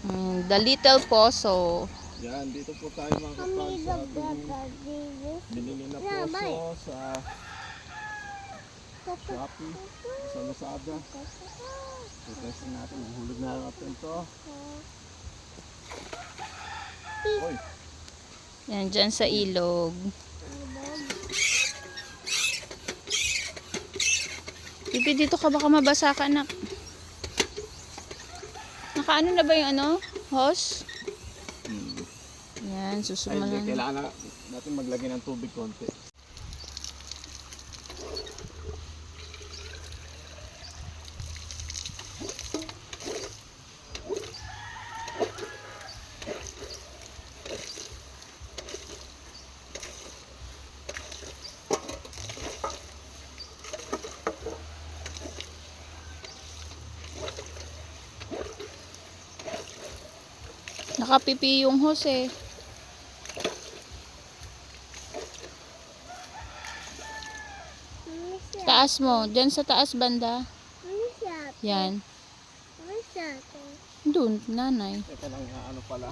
The Little Poso. Yan, dito po tayo mga kapal sa ating binili na poso sa Shopee, sa Lazada. Testing natin, hulog na natin ito. Oy. Yan, dyan sa ilog. Pipi, dito ka, baka mabasa ka, anak. Nakaano na ba yung hose? Yan, susuman Ay, na. kailangan natin maglagay ng tubig konti. Nakapipi yung hose eh. Taas mo. Diyan sa taas banda. Yan. Doon, nanay. Ito lang pala.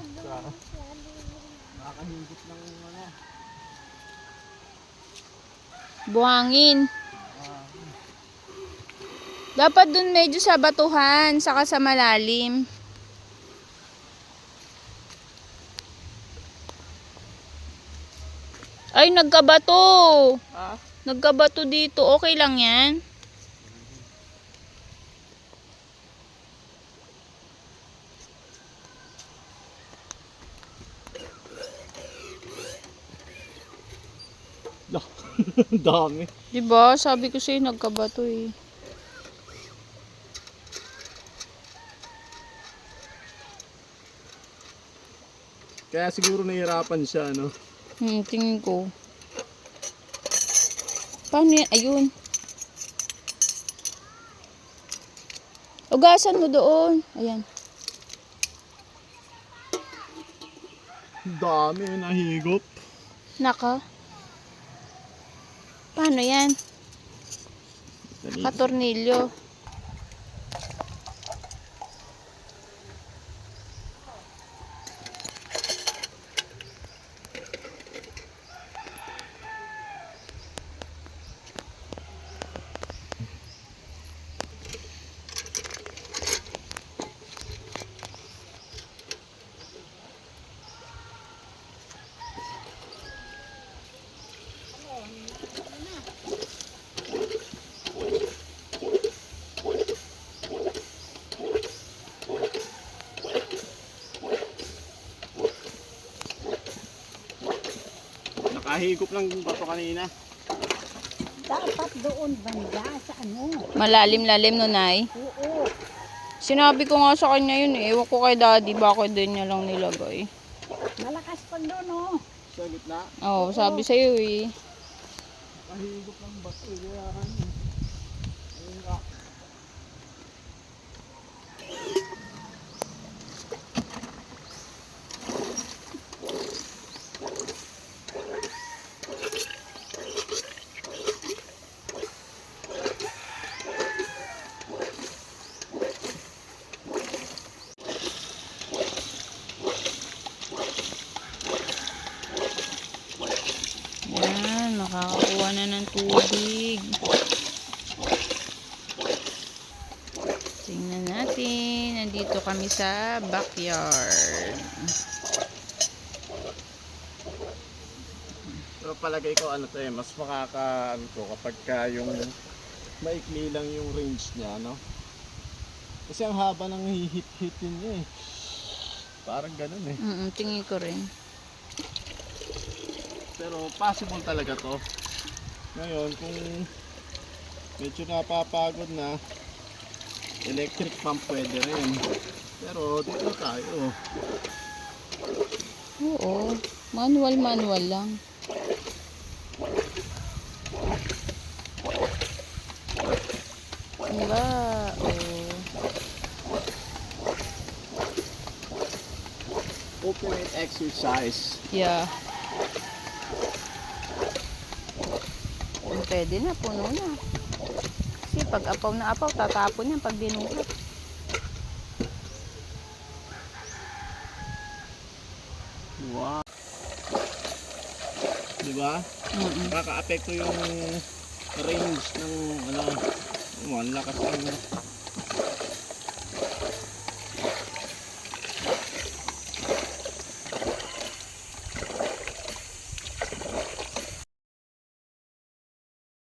Nakakahingit ng Buhangin. Dapat doon medyo sa batuhan, saka sa malalim. Ay, nagkabato. Nagkabato dito. Okay lang yan. Dami. Diba? Sabi ko sa'yo, nagkabato eh. Kaya siguro nahihirapan siya, no? Tingin ko. Paano yan? Ayun. Ugasan mo doon. Ayan. Dami, nahigop. Naka. Paano yan? Katornilyo. Nakahigop lang yung bato kanina. Dapat doon banda sa Malalim-lalim no, Nay? Oo. Sinabi ko nga sa kanya yun eh. Ewan ko kay daddy, bakit din niya lang nilagay. Malakas pa doon oh. Sa gitna. Oo, sabi sa'yo eh. Nakahigop lang bato. Kaya ayun nga. Yan, makakakuha na ng tubig. Tingnan natin. Nandito kami sa backyard. Pero palagay ko mas kapag yung maikli lang yung range niya, no? Kasi ang haba ng hihit-hitin niya eh. Parang ganun eh. Tingin ko rin. Pero possible talaga to. Ngayon, kung medyo napapagod na, electric pump pwede rin. Pero dito tayo. Oo. Manual lang. Diba? Ultimate exercise. Yeah. Pwede na, puno na. Kasi pag apaw na apaw, tatapon yan pag binuhat. Wow. Diba? Mm-mm. Nakaka-apekto yung range ng ano, ang lakas ng